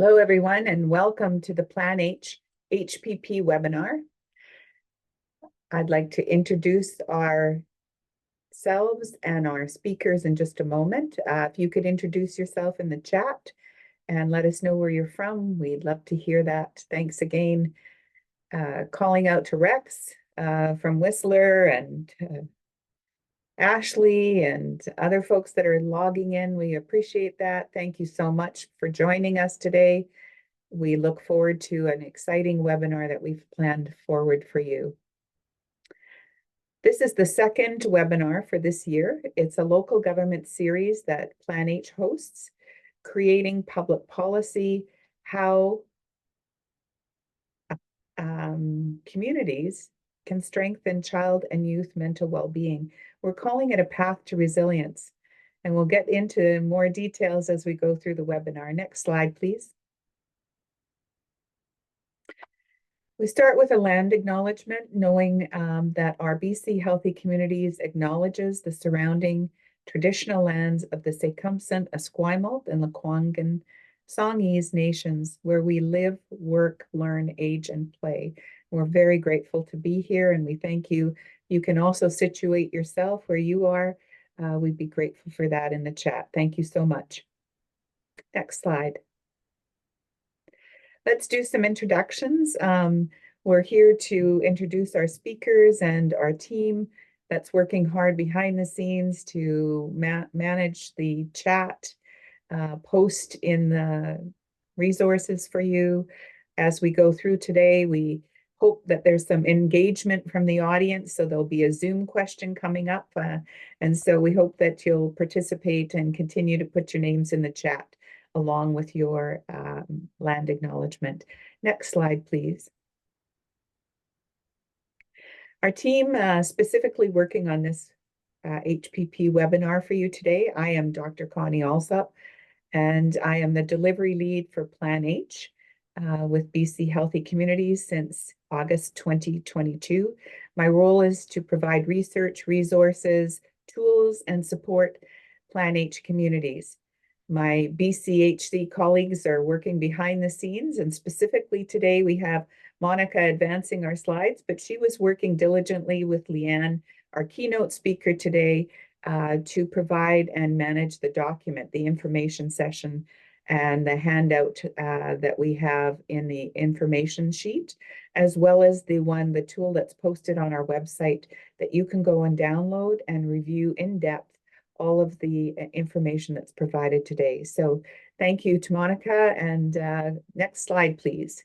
Hello, everyone, and welcome to the PlanH HPP webinar. I'd like to introduce ourselves and our speakers in just a moment. If you could introduce yourself in the chat and let us know where you're from, we'd love to hear that. Thanks again. Calling out to Rex from Whistler and Ashley and other folks that are logging in. We appreciate that. Thank you so much for joining us today. We look forward to an exciting webinar that we've planned forward for you. This is the second webinar for this year. It's a local government series that PlanH hosts, creating public policy, how communities can strengthen child and youth mental well-being. We're calling it a path to resilience, and we'll get into more details as we go through the webinar. Next slide, please. We start with a land acknowledgement, knowing that our BC Healthy Communities acknowledges the surrounding traditional lands of the Tecumseh, Esquimalt, and Lekwungen Songhees nations, where we live, work, learn, age, and play. We're very grateful to be here, and we thank you. You can also situate yourself where you are. We'd be grateful for that in the chat. Thank you so much. Next slide. Let's do some introductions. We're here to introduce our speakers and our team that's working hard behind the scenes to manage the chat, post in the resources for you. As we go through today, we hope that there's some engagement from the audience, so there'll be a Zoom question coming up. And so we hope that you'll participate and continue to put your names in the chat along with your land acknowledgement. Next slide, please. Our team specifically working on this HPP webinar for you today. I am Dr. Connie Allsopp, and I am the delivery lead for PlanH with BC Healthy Communities since August 2022. My role is to provide research, resources, tools, and support PlanH communities. My BCHC colleagues are working behind the scenes, and specifically today we have Monica advancing our slides, but she was working diligently with Lianne, our keynote speaker today, to provide and manage the document, the information session, and the handout that we have in the information sheet, as well as the tool that's posted on our website that you can go and download and review in depth all of the information that's provided today. So thank you to Monica, and next slide, please.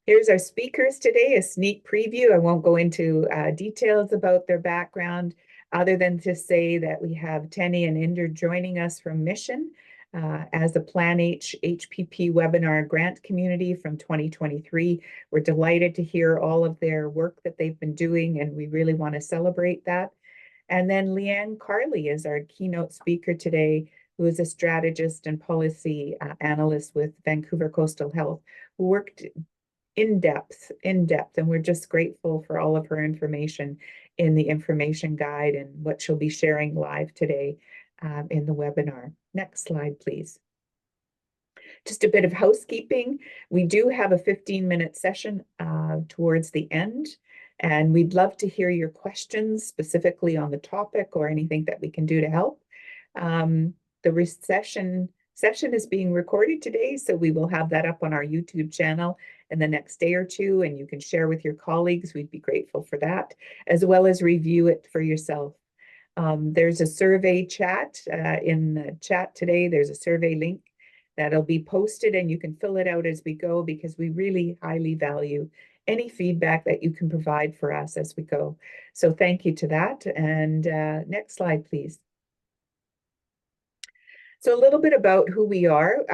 Here's our speakers today, a sneak preview. I won't go into details about their background, other than to say that we have Teniola and Inder joining us from Mission as a PlanH HPP webinar grant community from 2023. We're delighted to hear all of their work that they've been doing, and we really want to celebrate that. And then Lianne Carley is our keynote speaker today, who is a strategist and policy analyst with Vancouver Coastal Health, who worked in depth, and we're just grateful for all of her information in the information guide and what she'll be sharing live today in the webinar. Next slide, please. Just a bit of housekeeping. We do have a 15-minute session towards the end, and we'd love to hear your questions specifically on the topic or anything that we can do to help. The session is being recorded today, so we will have that up on our YouTube channel in the next day or two, and you can share with your colleagues. We'd be grateful for that, as well as review it for yourself. There's a survey chat in the chat today. There's a survey link that'll be posted, and you can fill it out as we go, because we really highly value any feedback that you can provide for us as we go. So thank you to that. And next slide, please. So a little bit about who we are,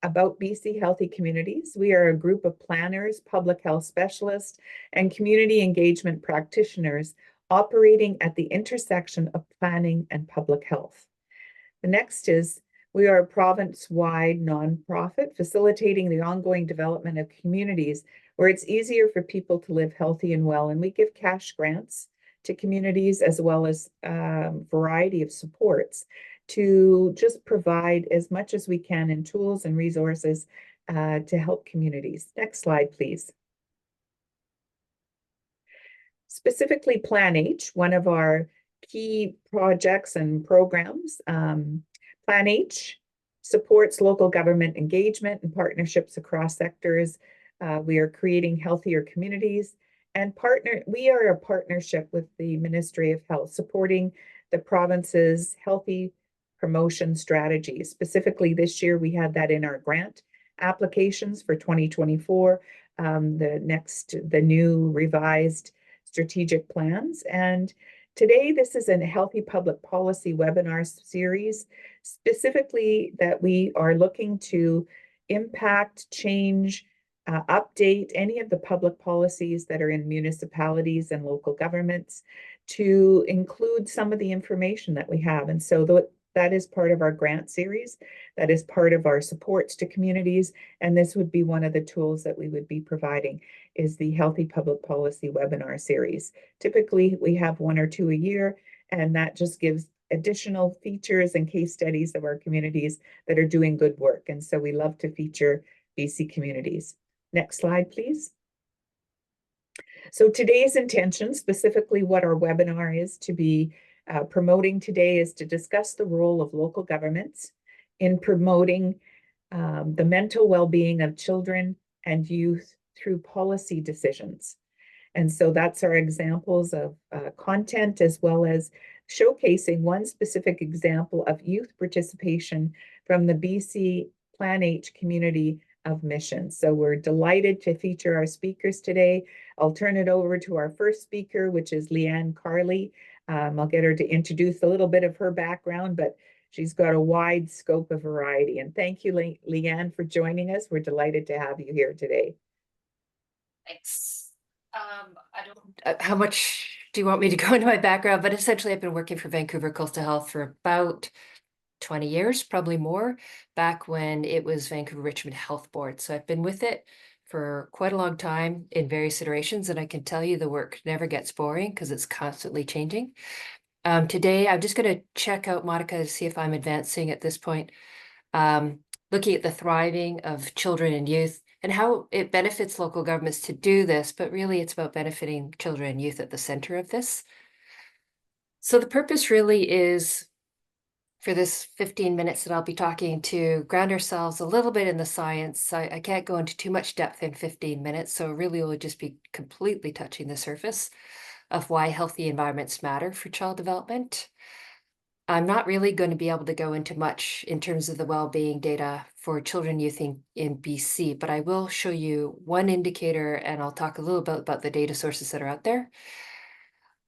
about BC Healthy Communities. We are a group of planners, public health specialists, and community engagement practitioners operating at the intersection of planning and public health. The next is, we are a province-wide nonprofit facilitating the ongoing development of communities where it's easier for people to live healthy and well, and we give cash grants to communities as well as a variety of supports to just provide as much as we can in tools and resources to help communities. Next slide, please. Specifically, PlanH, one of our key projects and programs. PlanH supports local government engagement and partnerships across sectors. We are creating healthier communities, and we are a partnership with the Ministry of Health, supporting the province's healthy promotion strategies. Specifically, this year we had that in our grant applications for 2024, the new revised strategic plans. And today, this is a healthy public policy webinar series, specifically that we are looking to impact, change, update any of the public policies that are in municipalities and local governments to include some of the information that we have. And so that is part of our grant series. That is part of our supports to communities. And this would be one of the tools that we would be providing, is the Healthy Public Policy webinar series. Typically, we have 1 or 2 a year, and that just gives additional features and case studies of our communities that are doing good work. And so we love to feature BC communities. Next slide, please. So today's intention, specifically what our webinar is to be promoting today, is to discuss the role of local governments in promoting the mental well-being of children and youth through policy decisions. And so that's our examples of content, as well as showcasing one specific example of youth participation from the BC PlanH community of Mission. So we're delighted to feature our speakers today. I'll turn it over to our first speaker, which is Lianne Carley. I'll get her to introduce a little bit of her background, but she's got a wide scope of variety. And thank you, Lianne, for joining us. We're delighted to have you here today. Thanks. I don't, how much do you want me to go into my background? But essentially, I've been working for Vancouver Coastal Health for about 20 years, probably more, back when it was Vancouver Richmond Health Board. So I've been with it for quite a long time in various iterations, and I can tell you the work never gets boring because it's constantly changing. Today, I'm just going to check out Monica to see if I'm advancing at this point, looking at the thriving of children and youth and how it benefits local governments to do this, but really it's about benefiting children and youth at the center of this. So the purpose really is, for this 15 minutes that I'll be talking, to ground ourselves a little bit in the science. I can't go into too much depth in 15 minutes, so really we'll just be completely touching the surface of why healthy environments matter for child development. I'm not really going to be able to go into much in terms of the well-being data for children and youth in BC, but I will show you one indicator, and I'll talk a little bit about the data sources that are out there.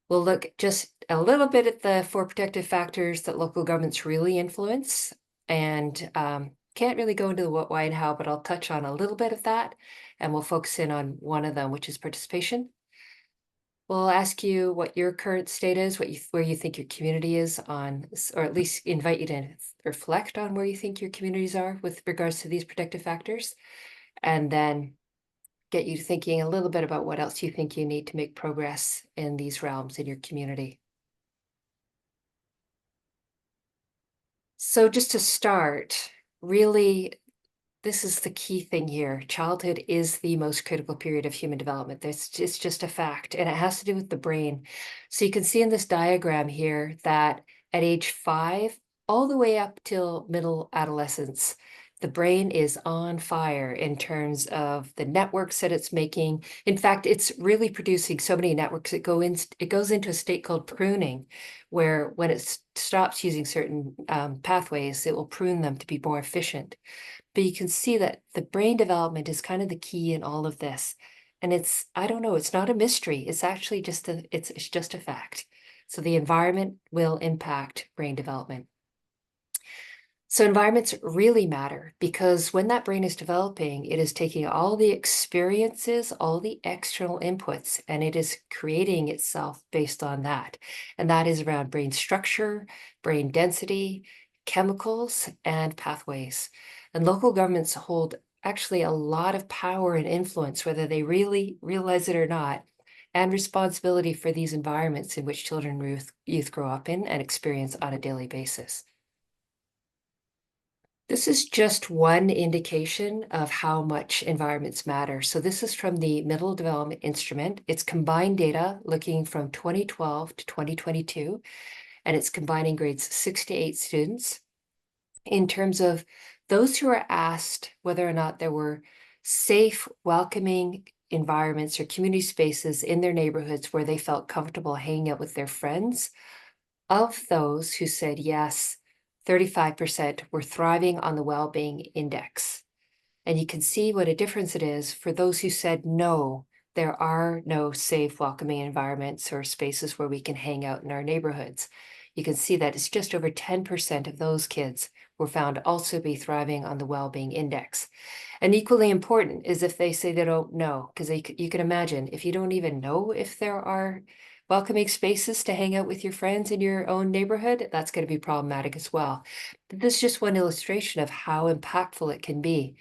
We'll look just a little bit at the 4 protective factors that local governments really influence, and can't really go into the what, why, and how, but I'll touch on a little bit of that, and we'll focus in on one of them, which is participation. We'll ask you what your current state is, where you think your community is on, or at least invite you to reflect on where you think your communities are with regards to these protective factors, and then get you thinking a little bit about what else you think you need to make progress in these realms in your community. So just to start, really, this is the key thing here. Childhood is the most critical period of human development. It's just a fact, and it has to do with the brain. So you can see in this diagram here that at age 5, all the way up till middle adolescence, the brain is on fire in terms of the networks that it's making. In fact, it's really producing so many networks. It goes into a state called pruning, where when it stops using certain pathways, it will prune them to be more efficient. But you can see that the brain development is kind of the key in all of this. And it's, I don't know, it's not a mystery. It's actually it's just a fact. So the environment will impact brain development. So environments really matter, because when that brain is developing, it is taking all the experiences, all the external inputs, and it is creating itself based on that. And that is around brain structure, brain density, chemicals, and pathways. And local governments hold actually a lot of power and influence, whether they really realize it or not, and responsibility for these environments in which children and youth grow up in and experience on a daily basis. This is just one indication of how much environments matter. So this is from the Middle Development Instrument. It's combined data looking from 2012 to 2022, and it's combining grades 6 to 8 students in terms of those who are asked whether or not there were safe, welcoming environments or community spaces in their neighborhoods where they felt comfortable hanging out with their friends. Of those who said yes, 35% were thriving on the well-being index. And you can see what a difference it is for those who said no, there are no safe, welcoming environments or spaces where we can hang out in our neighborhoods. You can see that it's just over 10% of those kids were found also be thriving on the well-being index. And equally important is if they say they don't know, because you can imagine if you don't even know if there are welcoming spaces to hang out with your friends in your own neighborhood, that's going to be problematic as well. But this is just one illustration of how impactful it can be.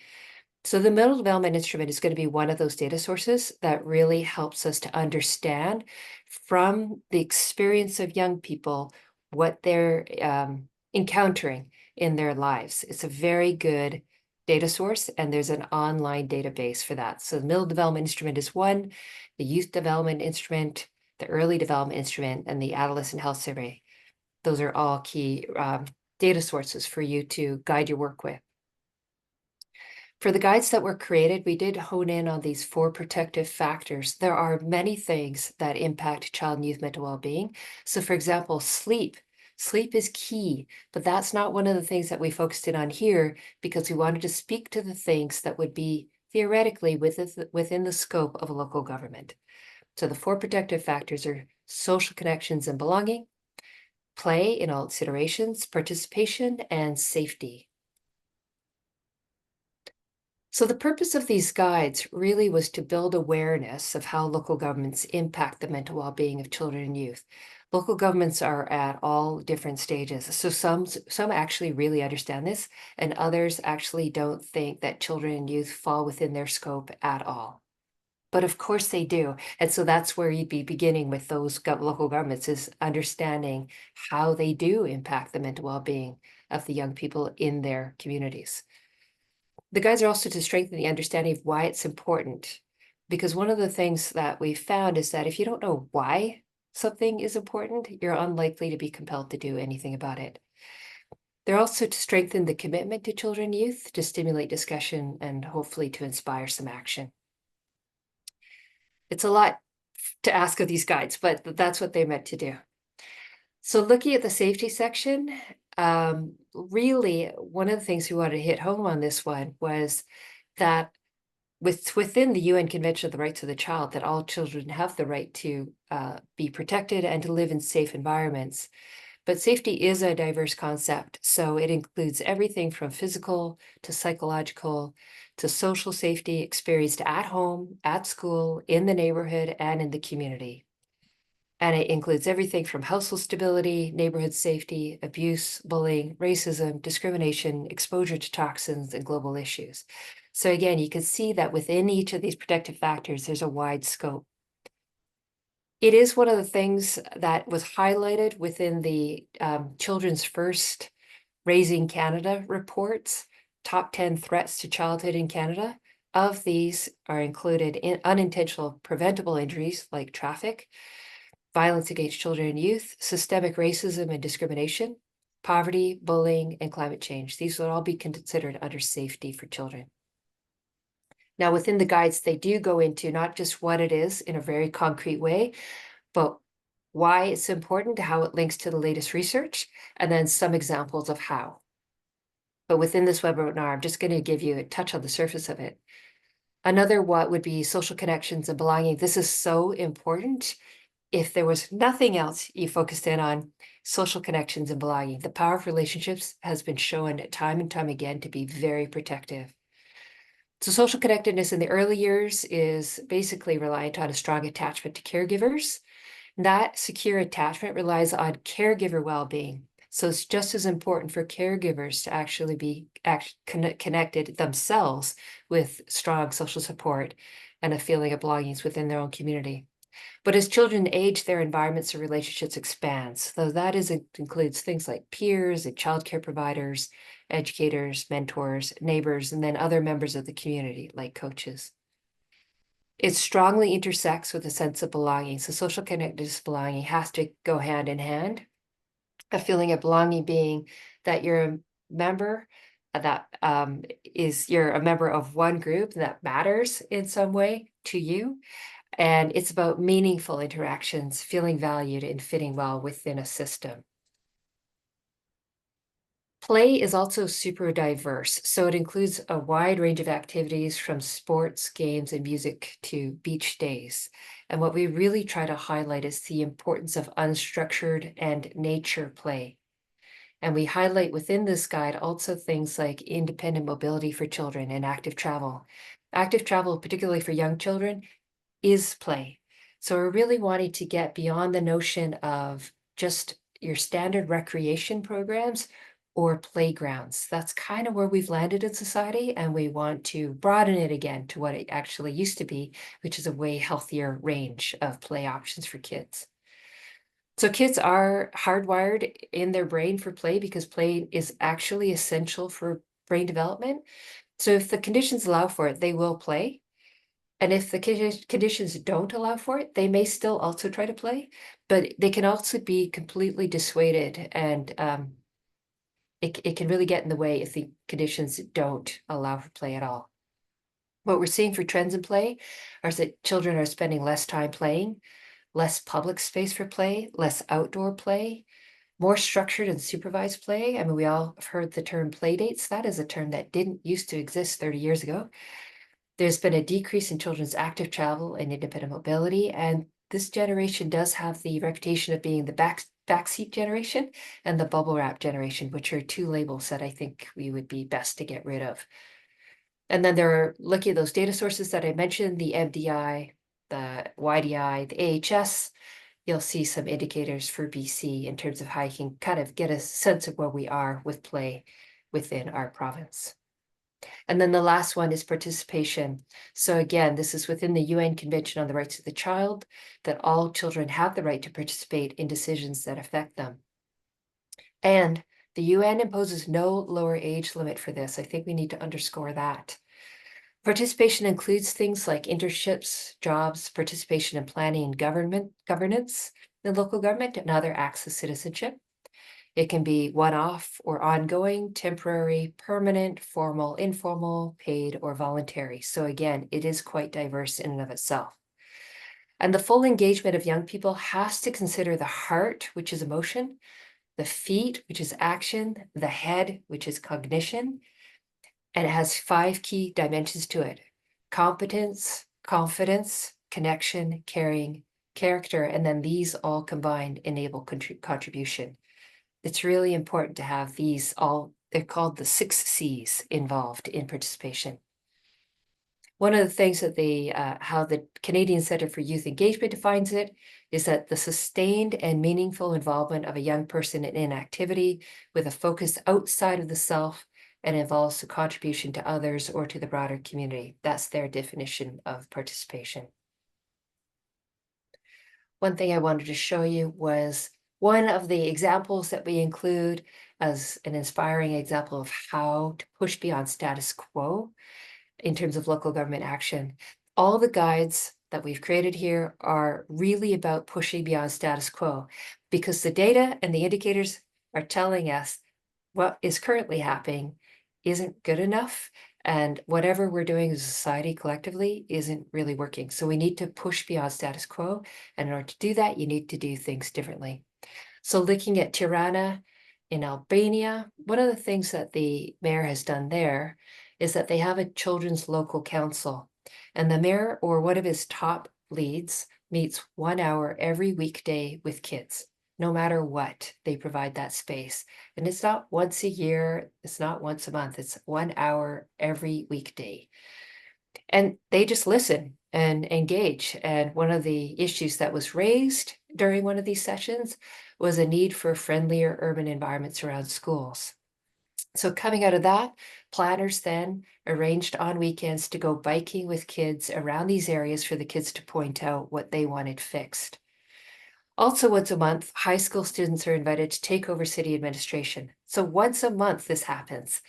So the Middle Development Instrument is going to be one of those data sources that really helps us to understand from the experience of young people what they're encountering in their lives. It's a very good data source, and there's an online database for that. So the Middle Development Instrument is one, the Youth Development Instrument, the Early Development Instrument, and the Adolescent Health Survey. Those are all key data sources for you to guide your work with. For the guides that were created, we did hone in on these 4 protective factors. There are many things that impact child and youth mental well-being. So for example, sleep. Sleep is key, but that's not one of the things that we focused in on here because we wanted to speak to the things that would be theoretically within the scope of a local government. So the 4 protective factors are social connections and belonging, play in all its iterations, participation, and safety. So the purpose of these guides really was to build awareness of how local governments impact the mental well-being of children and youth. Local governments are at all different stages. So some actually really understand this, and others actually don't think that children and youth fall within their scope at all. But of course they do. And so that's where you'd be beginning with those local governments, is understanding how they do impact the mental well-being of the young people in their communities. The guides are also to strengthen the understanding of why it's important, because one of the things that we found is that if you don't know why something is important, you're unlikely to be compelled to do anything about it. They're also to strengthen the commitment to children and youth, to stimulate discussion, and hopefully to inspire some action. It's a lot to ask of these guides, but that's what they're meant to do. So looking at the safety section, really one of the things we wanted to hit home on this one was that within the UN Convention of the Rights of the Child, that all children have the right to be protected and to live in safe environments. But safety is a diverse concept, so it includes everything from physical to psychological to social safety experienced at home, at school, in the neighborhood, and in the community. And it includes everything from household stability, neighborhood safety, abuse, bullying, racism, discrimination, exposure to toxins, and global issues. So again, you can see that within each of these protective factors, there's a wide scope. It is one of the things that was highlighted within the Children's First Raising Canada reports, top 10 threats to childhood in Canada. Of these are included in unintentional preventable injuries like traffic, violence against children and youth, systemic racism and discrimination, poverty, bullying, and climate change. These would all be considered under safety for children. Now, within the guides, they do go into not just what it is in a very concrete way, but why it's important, how it links to the latest research, and then some examples of how. But within this webinar, I'm just going to give you a touch on the surface of it. Another what would be social connections and belonging. This is so important. If there was nothing else you focused in on, social connections and belonging. The power of relationships has been shown time and time again to be very protective. So social connectedness in the early years is basically reliant on a strong attachment to caregivers. That secure attachment relies on caregiver well-being. So it's just as important for caregivers to actually be connected themselves with strong social support and a feeling of belonging within their own community. But as children age, their environments and relationships expand. So that includes things like peers and childcare providers, educators, mentors, neighbors, and then other members of the community, like coaches. It strongly intersects with a sense of belonging. So social connectedness belonging has to go hand in hand. A feeling of belonging being that you're a member, that you're a member of one group that matters in some way to you. And it's about meaningful interactions, feeling valued and fitting well within a system. Play is also super diverse, so it includes a wide range of activities from sports, games, and music to beach days. And what we really try to highlight is the importance of unstructured and nature play. And we highlight within this guide also things like independent mobility for children and active travel. Active travel, particularly for young children, is play. So we're really wanting to get beyond the notion of just your standard recreation programs or playgrounds. That's kind of where we've landed in society, and we want to broaden it again to what it actually used to be, which is a way healthier range of play options for kids. So kids are hardwired in their brain for play because play is actually essential for brain development. So if the conditions allow for it, they will play. And if the conditions don't allow for it, they may still also try to play, but they can also be completely dissuaded, and it can really get in the way if the conditions don't allow for play at all. What we're seeing for trends in play is that children are spending less time playing, less public space for play, less outdoor play, more structured and supervised play. I mean, we all have heard the term play dates. That is a term that didn't used to exist 30 years ago. There's been a decrease in children's active travel and independent mobility, and this generation does have the reputation of being the backseat generation and the bubble wrap generation, which are two labels that I think we would be best to get rid of. And then they're looking at those data sources that I mentioned, the MDI, the YDI, the AHS. You'll see some indicators for BC in terms of how you can kind of get a sense of where we are with play within our province. And then the last one is participation. So again, this is within the UN Convention on the Rights of the Child, that all children have the right to participate in decisions that affect them. And the UN imposes no lower age limit for this. I think we need to underscore that. Participation includes things like internships, jobs, participation in planning and governance in local government, and other acts of citizenship. It can be one-off or ongoing, temporary, permanent, formal, informal, paid, or voluntary. So again, it is quite diverse in and of itself. And the full engagement of young people has to consider the heart, which is emotion, the feet, which is action, the head, which is cognition, and it has 5 key dimensions to it: competence, confidence, connection, caring, character, and then these all combined enable contribution. It's really important to have these all, they're called the 6 C's involved in participation. One of the things that how the Canadian Centre for Youth Engagement defines it is that the sustained and meaningful involvement of a young person in an activity with a focus outside of the self and involves the contribution to others or to the broader community. That's their definition of participation. One thing I wanted to show you was one of the examples that we include as an inspiring example of how to push beyond status quo in terms of local government action. All the guides that we've created here are really about pushing beyond status quo, because the data and the indicators are telling us what is currently happening isn't good enough, and whatever we're doing as a society collectively isn't really working. So we need to push beyond status quo, and in order to do that, you need to do things differently. So looking at Tirana in Albania, one of the things that the mayor has done there is that they have a children's local council, and the mayor or one of his top leads meets 1 hour every weekday with kids. No matter what, they provide that space. And it's not once a year, it's not once a month, it's 1 hour every weekday. And they just listen and engage. And one of the issues that was raised during one of these sessions was a need for friendlier urban environments around schools. So coming out of that, planners then arranged on weekends to go biking with kids around these areas for the kids to point out what they wanted fixed. Also, once a month, high school students are invited to take over city administration. So once a month, this happens.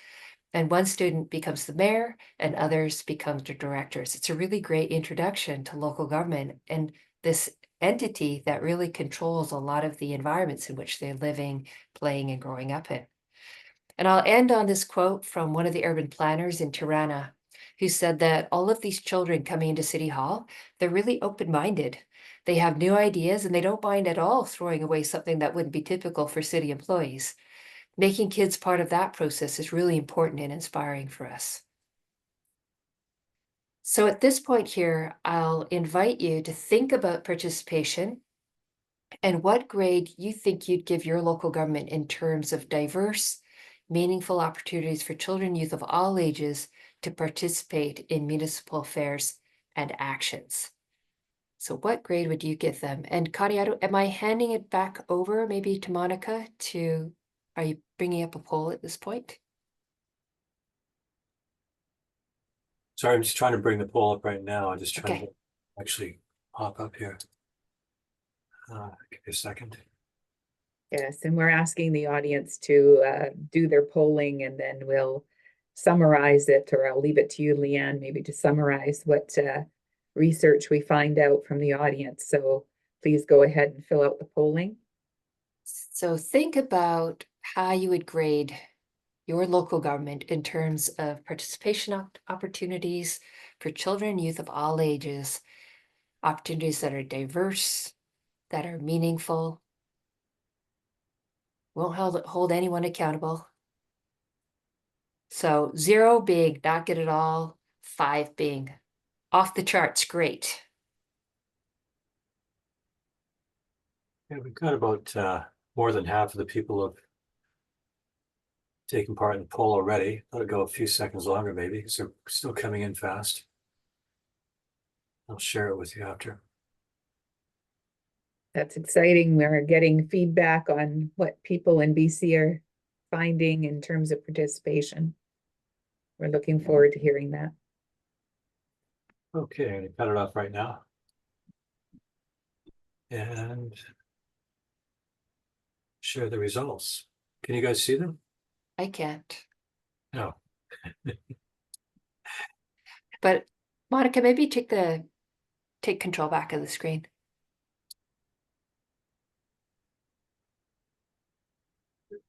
And one student becomes the mayor and others become the directors. It's a really great introduction to local government and this entity that really controls a lot of the environments in which they're living, playing, and growing up in. And I'll end on this quote from one of the urban planners in Tirana, who said that all of these children coming into City Hall, they're really open-minded. They have new ideas and they don't mind at all throwing away something that wouldn't be typical for city employees. Making kids part of that process is really important and inspiring for us. So at this point here, I'll invite you to think about participation and what grade you think you'd give your local government in terms of diverse, meaningful opportunities for children and youth of all ages to participate in municipal affairs and actions. So what grade would you give them? And Connie, am I handing it back over maybe to Monica are you bringing up a poll at this point? Sorry, I'm just trying to bring the poll up right now. I'm just trying Okay. to actually hop up here. Give me a second. Yes, and we're asking the audience to do their polling, and then we'll summarize it, or I'll leave it to you, Lianne, maybe to summarize what research we find out from the audience. So please go ahead and fill out the polling. So think about how you would grade your local government in terms of participation opportunities for children and youth of all ages, opportunities that are diverse, that are meaningful, won't hold anyone accountable. So 0 being not good at all, 5 being off the charts, great. Yeah, we've got about more than half of the people have taken part in the poll already. Let it go a few seconds longer, maybe, because they're still coming in fast. I'll share it with you after. That's exciting. We're getting feedback on what people in BC are finding in terms of participation. We're looking forward to hearing that. Okay, I'm gonna cut it off right now. And share the results. Can you guys see them? I can't. No. But Monica, maybe take control back of the screen.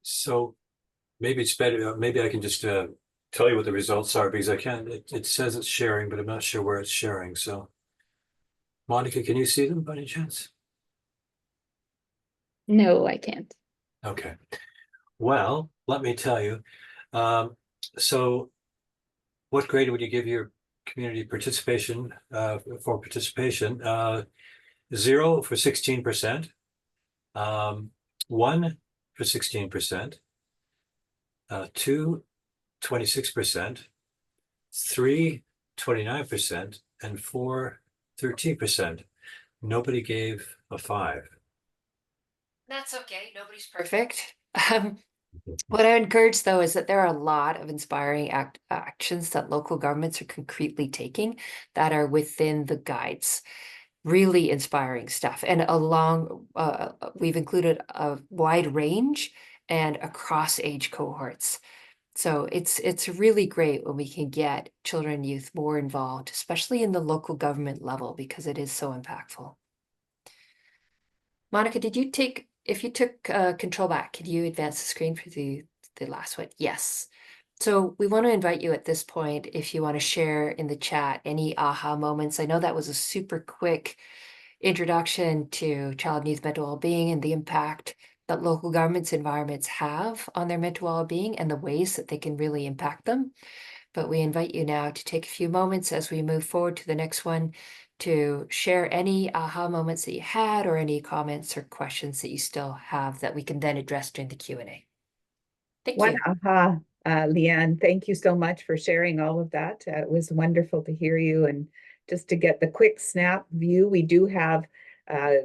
So maybe it's better, maybe I can just tell you what the results are, because I can't, it says it's sharing, but I'm not sure where it's sharing. So Monica, can you see them by any chance? No, I can't. Okay. Well, let me tell you. So what grade would you give your community participation for participation? 0 for 16%, 1 for 16%, 2, 26%, 3, 29%, and 4, 13%. Nobody gave a 5. That's okay. Nobody's perfect. What I encourage, though, is that there are a lot of inspiring actions that local governments are concretely taking that are within the guides. Really inspiring stuff. And we've included a wide range and across age cohorts. So it's really great when we can get children and youth more involved, especially in the local government level, because it is so impactful. Monica, if you took control back, could you advance the screen for the last one? Yes. So we want to invite you at this point, if you want to share in the chat any aha moments. I know that was a super quick introduction to child and youth mental well-being and the impact that local governments environments have on their mental well-being and the ways that they can really impact them. But we invite you now to take a few moments as we move forward to the next one to share any aha moments that you had or any comments or questions that you still have that we can then address during the Q&A. Thank One you. aha, Lianne, thank you so much for sharing all of that. It was wonderful to hear you, and just to get the quick snap view, we do have a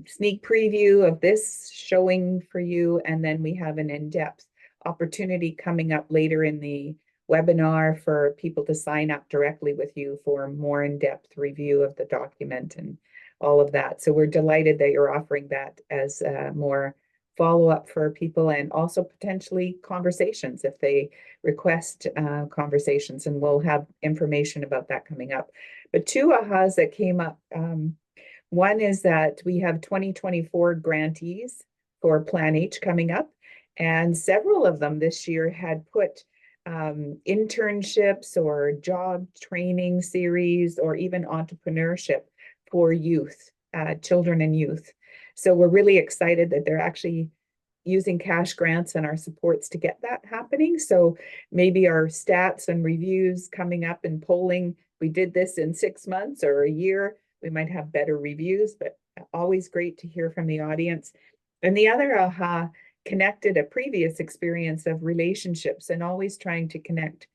sneak preview of this showing for you, and then we have an in-depth opportunity coming up later in the webinar for people to sign up directly with you for more in-depth review of the document and all of that. So we're delighted that you're offering that as more follow-up for people, and also potentially conversations if they request conversations, and we'll have information about that coming up. But two ahas that came up. One is that we have 2024 grantees for PlanH coming up, and several of them this year had put internships or job training series or even entrepreneurship for youth, children and youth. So we're really excited that they're actually using cash grants and our supports to get that happening. So maybe our stats and reviews coming up and polling, we did this in 6 months or a year, we might have better reviews, but always great to hear from the audience. And the other aha connected a previous experience of relationships, and always trying to connect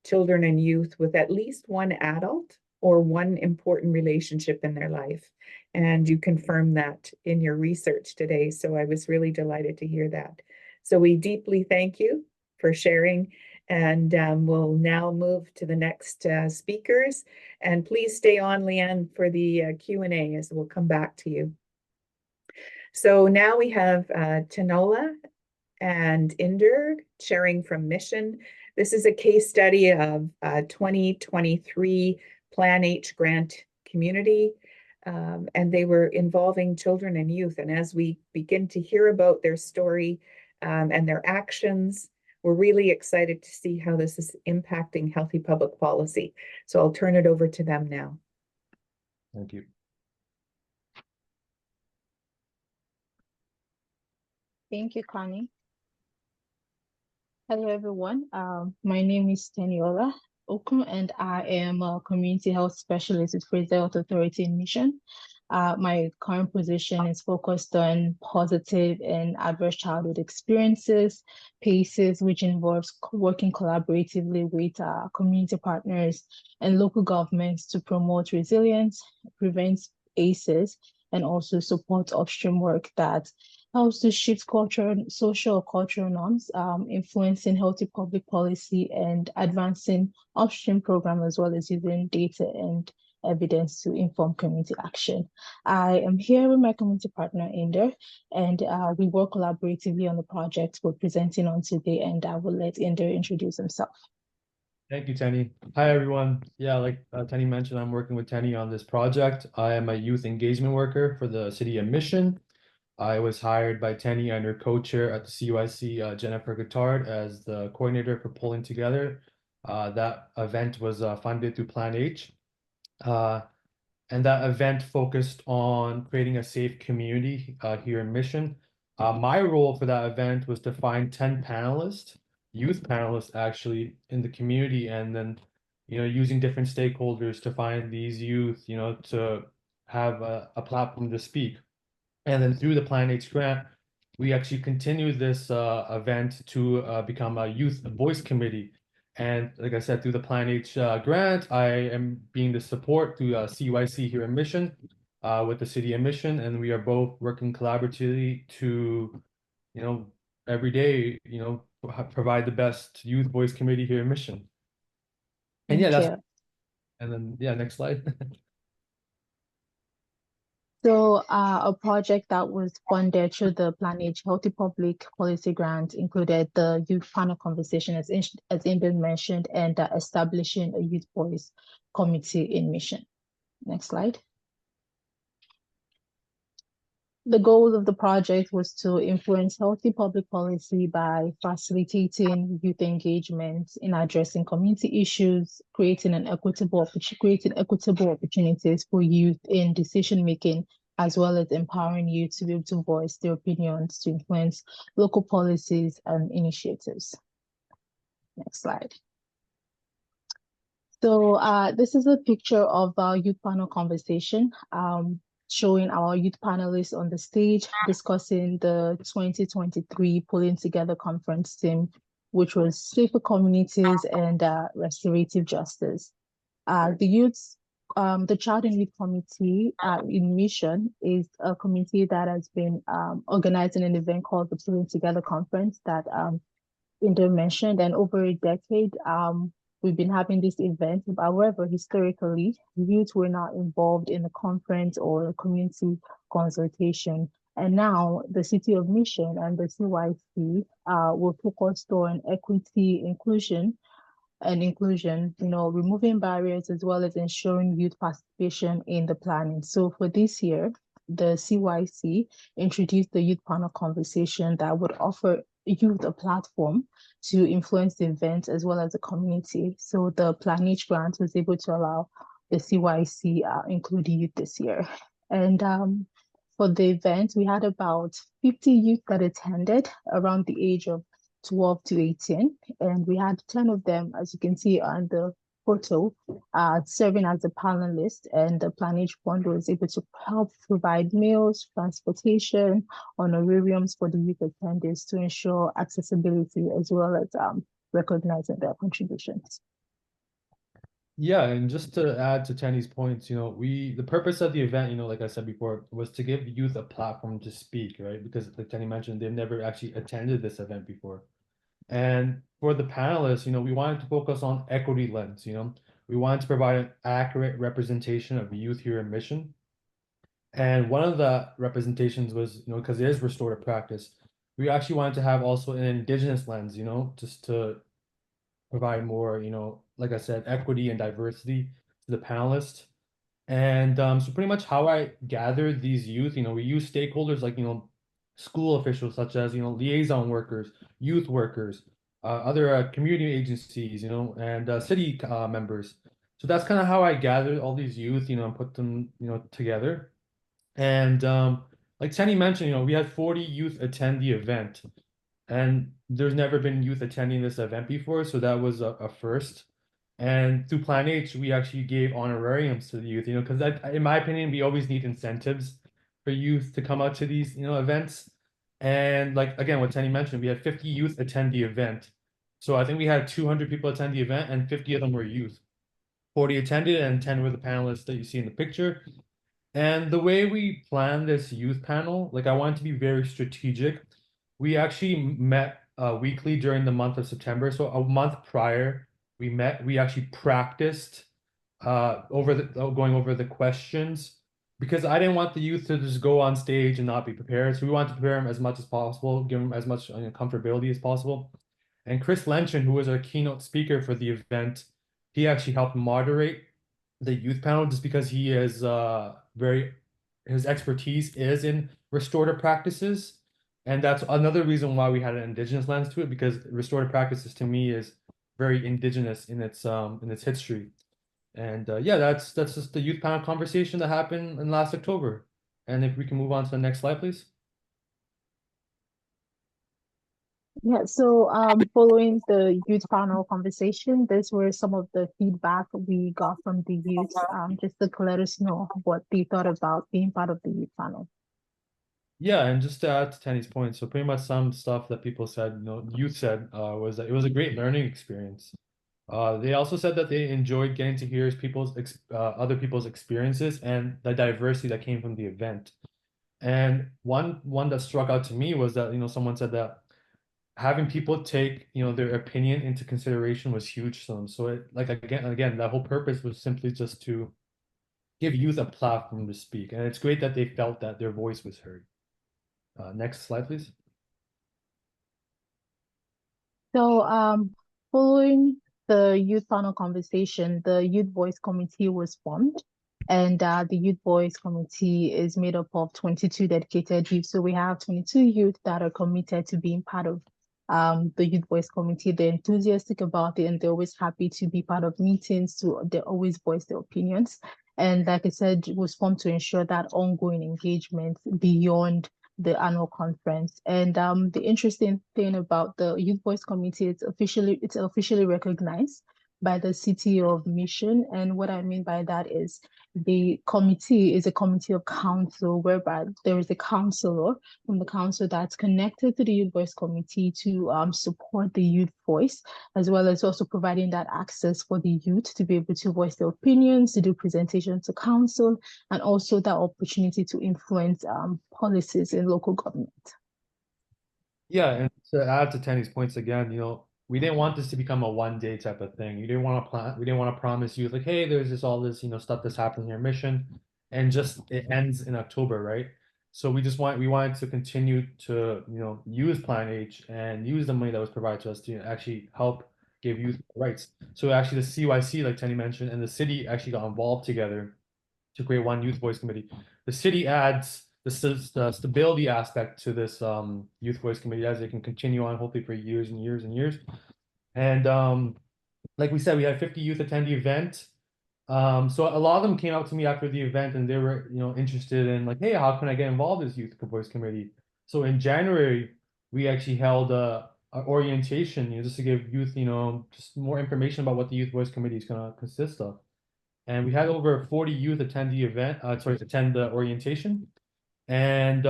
children and youth with at least one adult or one important relationship in their life. And you confirmed that in your research today. So I was really delighted to hear that. So we deeply thank you for sharing. And we'll now move to the next speakers. And please stay on, Lianne, for the Q&A, as we'll come back to you. So now we have Teniola and Inder sharing from Mission. This is a case study of 2023 PlanH Grant Community, and they were involving children and youth. And as we begin to hear about their story and their actions, we're really excited to see how this is impacting healthy public policy. So I'll turn it over to them now. Thank you. Thank you, Connie. Hello, everyone. My name is Teniola Okun, and I am a community health specialist with Fraser Health Authority in Mission. My current position is focused on positive and adverse childhood experiences, PACEs, which involves working collaboratively with community partners and local governments to promote resilience, prevent ACEs, and also support upstream work that helps to shift social cultural norms, influencing healthy public policy and advancing upstream programs, as well as using data and evidence to inform community action. I am here with my community partner, Inder, and we work collaboratively on the project we're presenting on today, and I will let Inder introduce himself. Thank you, Tenny. Hi, everyone. Yeah, like Tenny mentioned, I'm working with Tenny on this project. I am a youth engagement worker for the City of Mission. I was hired by Tenny and her co-chair at the CYC, Jennifer Guittard, as the coordinator for pulling together. That event was funded through PlanH. And that event focused on creating a safe community here in Mission. My role for that event was to find 10 panelists, youth panelists actually, in the community, and then, using different stakeholders to find these youth, to have a platform to speak. And then through the PlanH grant, we actually continued this event to become a youth voice committee. And like I said, through the PlanH grant, I am being the support through CYC here in Mission with the City of Mission. And we are both working collaboratively to, every day, provide the best youth voice committee here in Mission. And next slide. So a project that was funded through the PlanH Healthy Public Policy Grant included the youth panel conversation, as Inder mentioned, and establishing a youth voice committee in Mission. Next slide. The goal of the project was to influence healthy public policy by facilitating youth engagement in addressing community issues, creating equitable opportunities for youth in decision-making, as well as empowering youth to be able to voice their opinions to influence local policies and initiatives. Next slide. So this is a picture of our youth panel conversation, showing our youth panelists on the stage discussing the 2023 Pulling Together Conference theme, which was safer communities and restorative justice. The Child and Youth Committee in Mission is a committee that has been organizing an event called the Pulling Together Conference that Inder mentioned, and over a decade, we've been having this event. However, historically, youth were not involved in a conference or a community consultation. And now the City of Mission and the CYC will focus on equity, inclusion, removing barriers as well as ensuring youth participation in the planning. So for this year, the CYC introduced the youth panel conversation that would offer youth a platform to influence the event as well as the community. So the PlanH grant was able to allow the CYC include youth this year. And for the event, we had about 50 youth that attended around the age of 12 to 18, and we had 10 of them, as you can see on the photo, serving as a panelist, and the PlanH Fund was able to help provide meals, transportation, honorariums for the youth attendees to ensure accessibility as well as recognizing their contributions. Yeah, and just to add to Tenny's points, the purpose of the event, like I said before, was to give youth a platform to speak, right? Because like Tenny mentioned, they've never actually attended this event before. And for the panelists, we wanted to focus on equity lens, we wanted to provide an accurate representation of youth here in Mission. And one of the representations was, because it is restorative practice, we actually wanted to have also an Indigenous lens, just to provide more, like I said, equity and diversity to the panelists. And so pretty much how I gathered these youth, we use stakeholders like, school officials such as, liaison workers, youth workers, other community agencies, and city members. So that's kind of how I gathered all these youth, and put them, together. And like Tenny mentioned, we had 40 youth attend the event. And there's never been youth attending this event before, so that was a first. And through PlanH, we actually gave honorariums to the youth, because in my opinion, we always need incentives for youth to come out to these, events. And like, again, what Tenny mentioned, we had 50 youth attend the event. So I think we had 200 people attend the event and 50 of them were youth. 40 attended and 10 were the panelists that you see in the picture. And the way we planned this youth panel, like I wanted to be very strategic. We actually met weekly during the month of September. So a month prior, we actually practiced going over the questions, because I didn't want the youth to just go on stage and not be prepared. So we wanted to prepare them as much as possible, give them as much comfortability as possible. And Chris Lenchen, who was our keynote speaker for the event, he actually helped moderate the youth panel just because he is his expertise is in restorative practices. And that's another reason why we had an Indigenous lens to it, because restorative practices to me is very Indigenous in its history. And yeah, that's just the youth panel conversation that happened in last October. And if we can move on to the next slide, please. Yeah, so following the youth panel conversation, these were some of the feedback we got from the youth, just to let us know what they thought about being part of the youth panel. Yeah, and just to add to Tenny's point, so pretty much some stuff that people said, youth said, was that it was a great learning experience. They also said that they enjoyed getting to hear other people's experiences and the diversity that came from the event. And one that struck out to me was that, someone said that having people take, their opinion into consideration was huge to them. So it, like, again, that whole purpose was simply just to give youth a platform to speak. And it's great that they felt that their voice was heard. Next slide, please. So following the youth panel conversation, the Youth Voice Committee was formed. And the Youth Voice Committee is made up of 22 dedicated youth. So we have 22 youth that are committed to being part of the Youth Voice Committee. They're enthusiastic about it and they're always happy to be part of meetings. They always voice their opinions. And like I said, it was formed to ensure that ongoing engagement beyond the annual conference. And the interesting thing about the Youth Voice Committee, it's officially recognized by the City of Mission. And what I mean by that is the committee is a committee of council, whereby there is a counselor from the council that's connected to the Youth Voice Committee to support the youth voice, as well as also providing that access for the youth to be able to voice their opinions, to do presentations to council, and also that opportunity to influence policies in local government. Yeah, and to add to Tenny's points again, we didn't want this to become a one-day type of thing. We didn't want to promise you like, hey, there's this all this, stuff that's happening in your mission, and just it ends in October, right? So we wanted to continue to, use PlanH and use the money that was provided to us to actually help give youth rights. So actually the CYC, like Tenny mentioned, and the city actually got involved together to create one youth voice committee. The city adds the stability aspect to this youth voice committee as they can continue on hopefully for years and years and years. And like we said, we had 50 youth attend the event. So a lot of them came out to me after the event and they were, interested in like, hey, how can I get involved in this youth voice committee? So in January, we actually held a orientation, just to give youth, just more information about what the youth voice committee is going to consist of. And we had over 40 youth attend the event, attend the orientation. And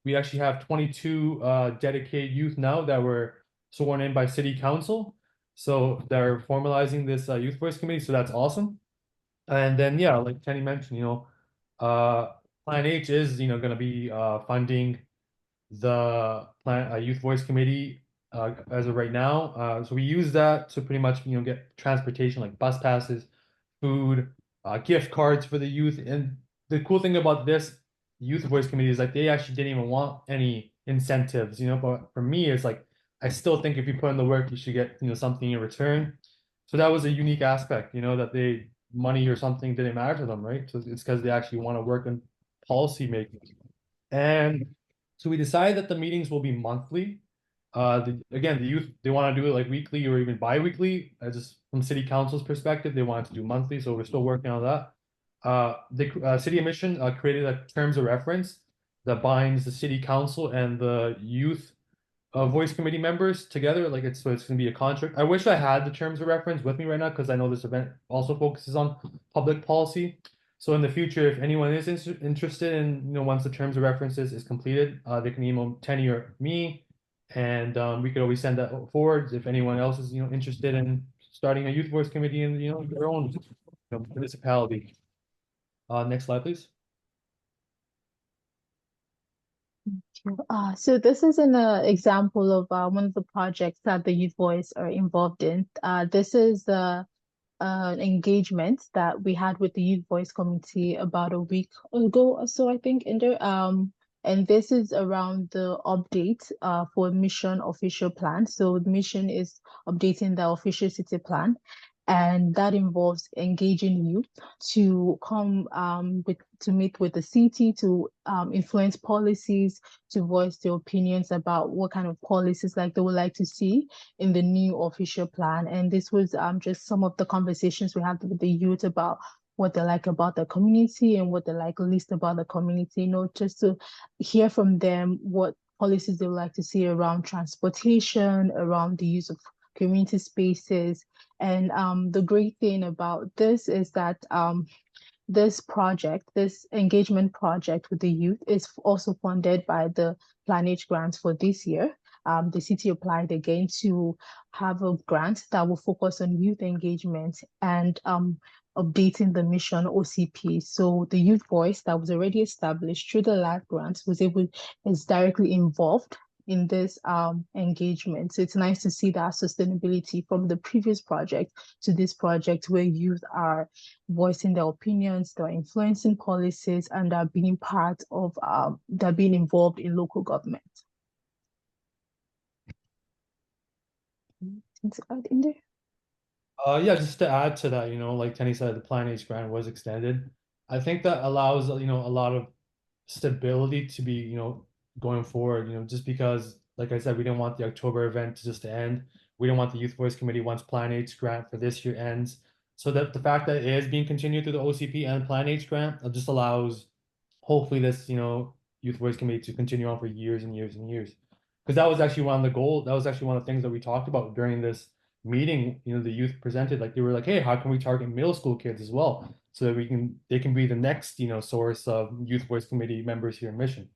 we actually have 22 dedicated youth now that were sworn in by city council. So they're formalizing this youth voice committee. So that's awesome. And then, yeah, like Kenny mentioned, PlanH is, going to be funding the youth voice committee as of right now. So we use that to pretty much, get transportation like bus passes, food, gift cards for the youth. And the cool thing about this youth voice committee is like they actually didn't even want any incentives, but for me, it's like I still think if you put in the work, you should get, something in return. So that was a unique aspect, that money or something didn't matter to them, right? So it's because they actually want to work in policy making. And so we decided that the meetings will be monthly. Again, the youth, they want to do it like weekly or even bi-weekly. Just from city council's perspective, they wanted to do monthly, so we're still working on that. The city mission created a terms of reference that binds the city council and the youth voice committee members together. Like it's going to be a contract. I wish I had the terms of reference with me right now because I know this event also focuses on public policy. So in the future, if anyone is interested in, once the terms of references is completed, they can email Tenny or me, and we could always send that forward if anyone else is, interested in starting a youth voice committee in, their own municipality. Next slide, please. So this is an example of one of the projects that the Youth Voice are involved in. This is engagement that we had with the Youth Voice Committee about a week ago or so, I think, Inder. And this is around the update for mission official plan. So the mission is updating the official city plan, and that involves engaging youth to come to meet with the city, to influence policies, to voice their opinions about what kind of policies like they would like to see in the new official plan. And this was just some of the conversations we had with the youth about what they like about the community and what they like least about the community, just to hear from them what policies they would like to see around transportation, around the use of community spaces. And the great thing about this is that this project, this engagement project with the youth is also funded by the PlanH grants for this year. The city applied again to have a grant that will focus on youth engagement and updating the mission OCP. So the youth voice that was already established through the LAD grants is directly involved in this engagement. So it's nice to see that sustainability from the previous project to this project where youth are voicing their opinions, they're influencing policies, and are being part of, they're being involved in local government. Things to add in there? Yeah, just to add to that, like Tenny said, the PlanH grant was extended. I think that allows, a lot of stability to be, going forward, just because, like I said, we didn't want the October event to just end. We didn't want the Youth Voice Committee once PlanH grant for this year ends. So that the fact that it is being continued through the OCP and PlanH grant just allows, hopefully, this, Youth Voice Committee to continue on for years and years and years. Because that was actually one of the goals. That was actually one of the things that we talked about during this meeting. The youth presented, like they were like, hey, how can we target middle school kids as well, so that they can be the next source of Youth Voice Committee members here in Mission.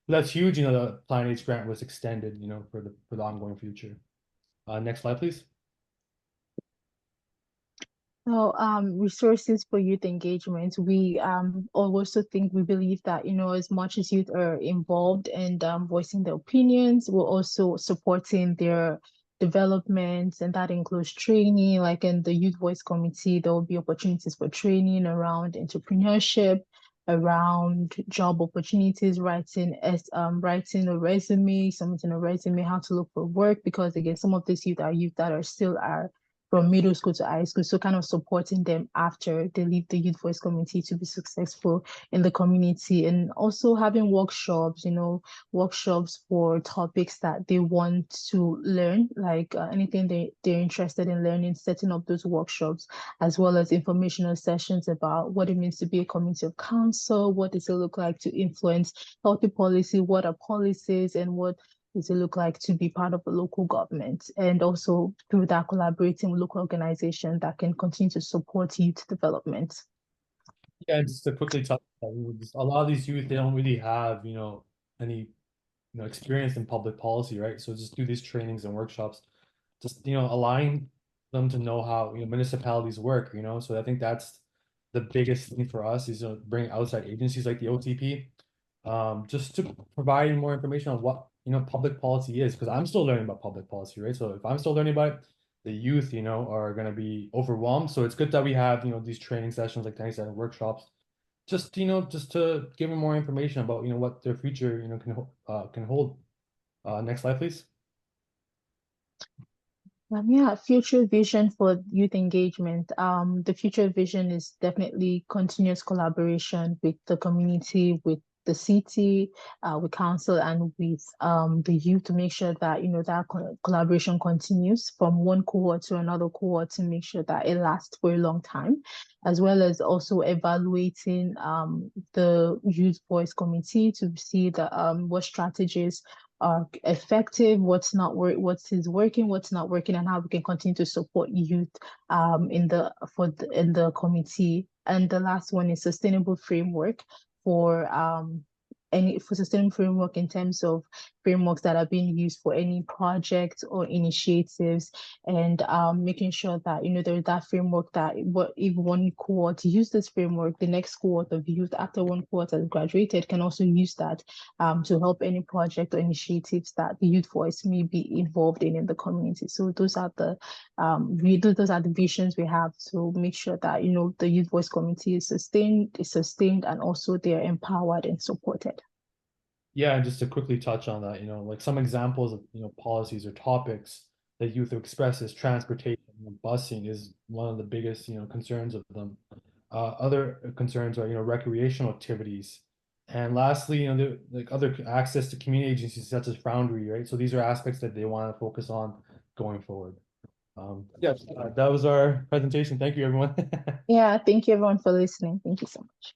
So that's huge. The PlanH grant was extended for the ongoing future. Next slide, please. So resources for youth engagement, we also believe that as much as youth are involved and voicing their opinions, we're also supporting their development, and that includes training. Like in the Youth Voice Committee, there will be opportunities for training around entrepreneurship, around job opportunities, writing a resume, submitting a resume, how to look for work, because again, some of these youth that are still from middle school to high school, so kind of supporting them after they leave the Youth Voice Committee to be successful in the community, and also having workshops, workshops for topics that they want to learn, like anything they're interested in learning, setting up those workshops, as well as informational sessions about what it means to be a community of council, what does it look like to influence healthy policy, what are policies, and what does it look like to be part of a local government, and also through that collaborating with local organizations that can continue to support youth development. Yeah, just to quickly touch on that, a lot of these youth, they don't really have, any, experience in public policy, right? So just do these trainings and workshops, just, allowing them to know how, municipalities work, so I think that's the biggest thing for us is bring outside agencies like the OTP, just to provide more information on what, public policy is, because I'm still learning about public policy, right? So if I'm still learning about it, the youth, are going to be overwhelmed. So it's good that we have, these training sessions like Tenny said, workshops, just to give them more information about, what their future, can hold. Next slide, please. Yeah, future vision for youth engagement. The future vision is definitely continuous collaboration with the community, with the city, with council, and with the youth to make sure that that collaboration continues from one cohort to another cohort to make sure that it lasts for a long time, as well as also evaluating the Youth Voice Committee to see what strategies are effective, what is working, what's not working, and how we can continue to support youth in the committee. And the last one is sustainable framework for sustainable framework in terms of frameworks that are being used for any projects or initiatives, and making sure that there's that framework that if one cohort use this framework, the next cohort of youth after one cohort has graduated can also use that to help any project or initiatives that the youth voice may be involved in the community. So those are the visions we have to make sure that the youth voice committee is sustained, and also they are empowered and supported. Yeah, and just to quickly touch on that, like some examples of policies or topics that youth express is transportation. Busing is one of the biggest concerns of them. Other concerns are recreational activities, and lastly like other access to community agencies such as Foundry, right? So these are aspects that they want to focus on going forward. That was our presentation. Thank you, everyone. Yeah, thank you everyone for listening. Thank you so much.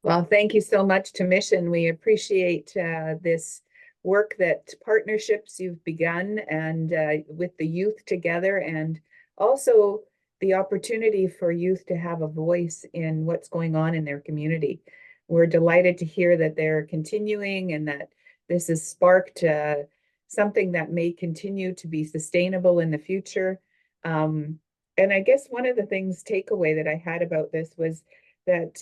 Well, thank you so much to Mission. We appreciate this work, that partnerships you've begun, and with the youth together, and also the opportunity for youth to have a voice in what's going on in their community. We're delighted to hear that they're continuing and that this has sparked something that may continue to be sustainable in the future. And I guess one of the things takeaway that I had about this was that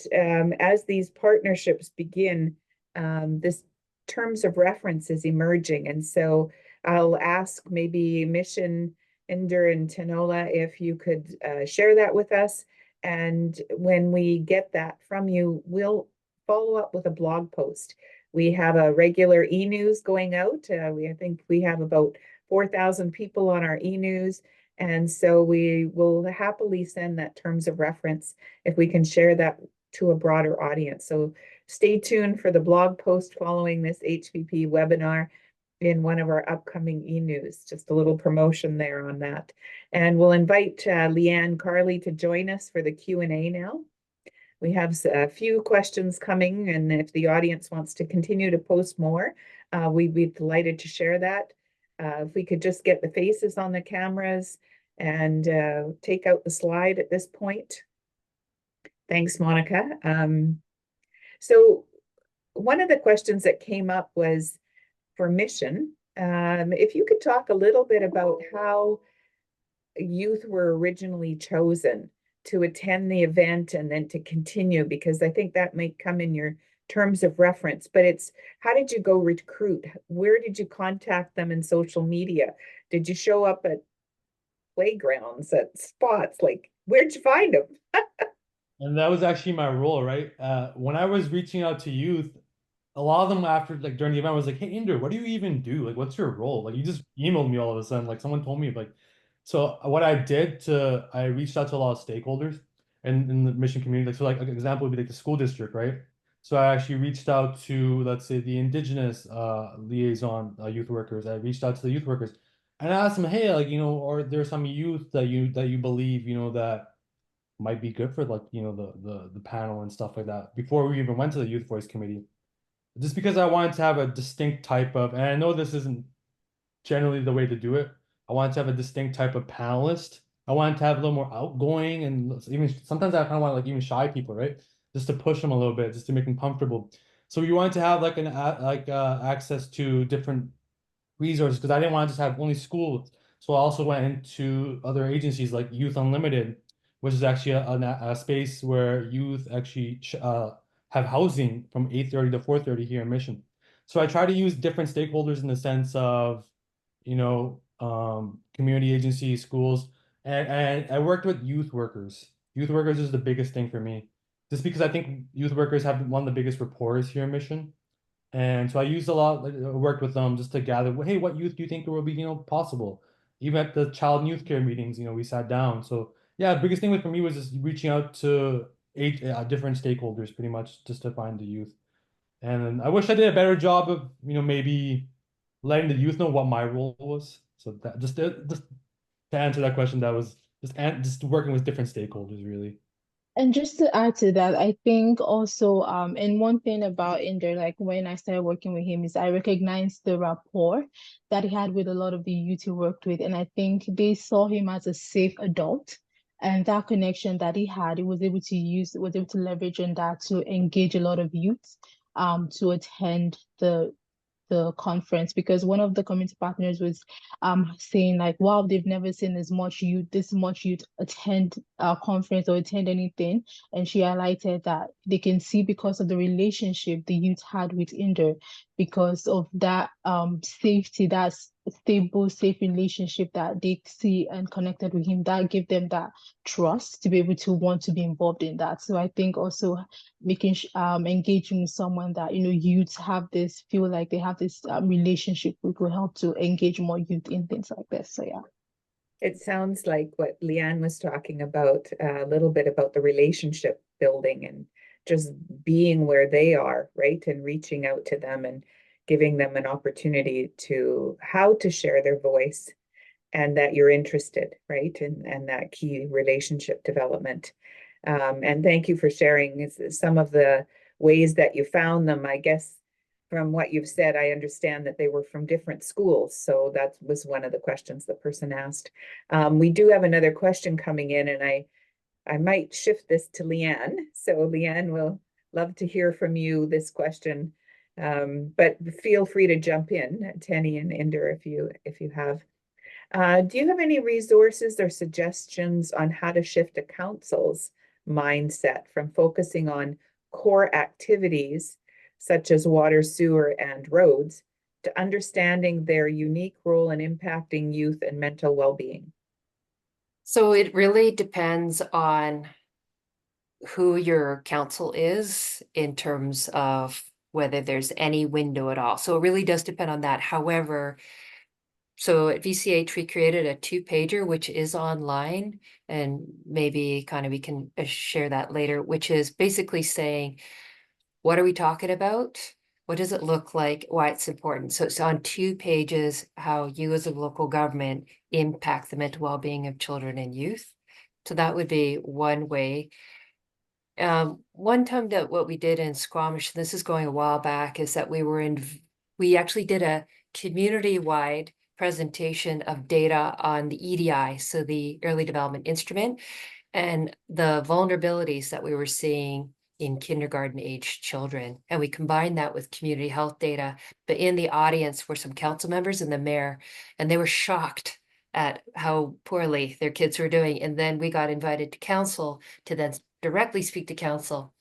as these partnerships begin, this terms of reference is emerging. And so I'll ask maybe Mission, Inder, and Teniola if you could share that with us. And when we get that from you, we'll follow up with a blog post. We have a regular e-news going out. I think we have about 4,000 people on our e-news. And so we will happily send that terms of reference if we can share that to a broader audience. So stay tuned for the blog post following this HPP webinar in one of our upcoming e-news. Just a little promotion there on that. And we'll invite Lianne Carley to join us for the Q&A now. We have a few questions coming, and if the audience wants to continue to post more, we'd be delighted to share that. If we could just get the faces on the cameras and take out the slide at this point. Thanks, Monica. So one of the questions that came up was for Mission. If you could talk a little bit about how youth were originally chosen to attend the event and then to continue, because I think that might come in your terms of reference, but it's how did you go recruit? Where did you contact them in social media? Did you show up at playgrounds, at spots? Like, where'd you find them? And that was actually my role, right? When I was reaching out to youth, a lot of them after like during the event was like, "Hey, Inder, what do you even do? Like, what's your role?" Like, you just emailed me all of a sudden. Like, someone told me like, so what I reached out to a lot of stakeholders in the mission community. Like, so like an example would be like the school district, right? So I actually reached out to, let's say, the Indigenous liaison youth workers. I reached out to the youth workers and I asked them, "Hey, like, are there some youth that you believe, that might be good for like, the panel and stuff like that before we even went to the Youth Voice Committee." Just because I wanted to have a distinct type of, and I know this isn't generally the way to do it. I wanted to have a distinct type of panelist. I wanted to have a little more outgoing, and even sometimes I kind of want like even shy people, right? Just to push them a little bit, just to make them comfortable. So we wanted to have like access to different resources because I didn't want to just have only school. So I also went into other agencies like Youth Unlimited, which is actually a space where youth actually have housing from 8:30 to 4:30 here in Mission. So I try to use different stakeholders in the sense of, community agencies, schools, and I worked with youth workers. Youth workers is the biggest thing for me, just because I think youth workers have one of the biggest rapports here in Mission. And so I used a lot, like, worked with them just to gather, hey, what youth do you think will be, possible? Even at the child and youth care meetings, we sat down. So yeah, the biggest thing for me was just reaching out to eight different stakeholders pretty much just to find the youth. And I wish I did a better job of, maybe letting the youth know what my role was. So that just to answer that question, that was just working with different stakeholders really. And just to add to that, I think also, and one thing about Inder, like when I started working with him, is I recognized the rapport that he had with a lot of the youth he worked with. And I think they saw him as a safe adult. And that connection that he had, he was able to leverage on that to engage a lot of youth to attend the conference, because one of the community partners was saying like, wow, they've never seen this much youth attend a conference or attend anything. And she highlighted that they can see because of the relationship the youth had with Inder, because of that safety, that stable, safe relationship that they see and connected with him, that gave them that trust to be able to want to be involved in that. So I think also engaging with someone that youths have this, feel like they have this relationship with, will help to engage more youth in things like this. So yeah. It sounds like what Lianne was talking about, a little bit about the relationship building and just being where they are, right? And reaching out to them and giving them an opportunity to how to share their voice, and that you're interested, right? And that key relationship development. And thank you for sharing some of the ways that you found them. I guess from what you've said, I understand that they were from different schools. So that was one of the questions the person asked. We do have another question coming in, and I might shift this to Lianne. So Lianne, will love to hear from you this question. But feel free to jump in, Tenny and Inder, if you have. Do you have any resources or suggestions on how to shift a council's mindset from focusing on core activities such as water, sewer, and roads to understanding their unique role in impacting youth and mental well-being? So it really depends on who your council is in terms of whether there's any window at all. So it really does depend on that. However, so at VCH, we created a 2-pager, which is online, and maybe kind of we can share that later, which is basically saying, what are we talking about? What does it look like? Why it's important. So it's on 2 pages, how you as a local government impact the mental well-being of children and youth. So that would be one way. One time that what we did in Squamish, this is going a while back, is that we actually did a community-wide presentation of data on the EDI, so the Early Development Instrument, and the vulnerabilities that we were seeing in kindergarten age children. And we combined that with community health data, but in the audience were some council members and the mayor, and they were shocked at how poorly their kids were doing. And then we got invited to council to then directly speak to council.